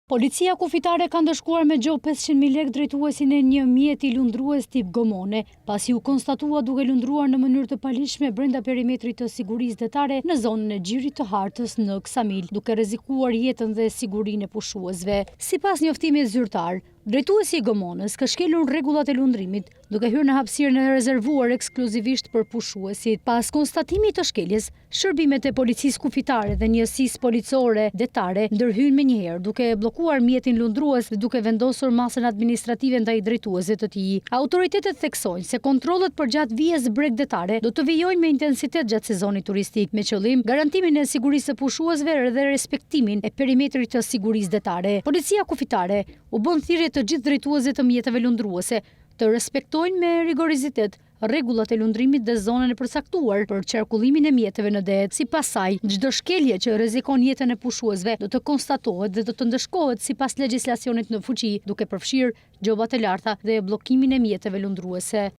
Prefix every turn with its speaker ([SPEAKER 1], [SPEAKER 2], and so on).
[SPEAKER 1] Policia kufitare ka ndëshkuar me gjo 500.000 lekë drejtuesin e një mjeti lundrues tip gomone, pasi u konstatua duke lundruar në mënyrë të palishme brenda perimetrit të sigurisë detare në zonën e Gjirit të Hartës në Ksamil, duke rrezikuar jetën dhe sigurinë e pushuesve. Sipas njoftimit zyrtar, drejtuesi i gomonës ka shkelur rregullat e lundrimit, duke hyrë në hapësirën e rezervuar ekskluzivisht për pushuesit. Pas konstatimit të shkeljes, shërbimet e policisë kufitare dhe njësisë policore detare ndërhyjnë menjëherë duke bllokuar mjetin lundrues dhe duke vendosur masën administrative ndaj drejtuesve të tij. Autoritetet theksojnë se kontrollet përgjatë vijës breg detare do të vijojnë me intensitet gjatë sezonit turistik, me qëllim garantimin e sigurisë së pushuesve dhe respektimin e perimetrit të sigurisë detare. Policia kufitare u bën thirrje të gjithë drejtuesve të mjeteve lundruese të respektojnë me rigorizitet rregullat e lundrimit dhe zonën e përcaktuar për qarkullimin e mjeteve në det. Sipas saj, çdo shkelje që rrezikon jetën e pushuesve do të konstatohet dhe do të ndëshkohet sipas legjislacionit në fuqi, duke përfshirë gjobat e larta dhe bllokimin e mjeteve lundruese.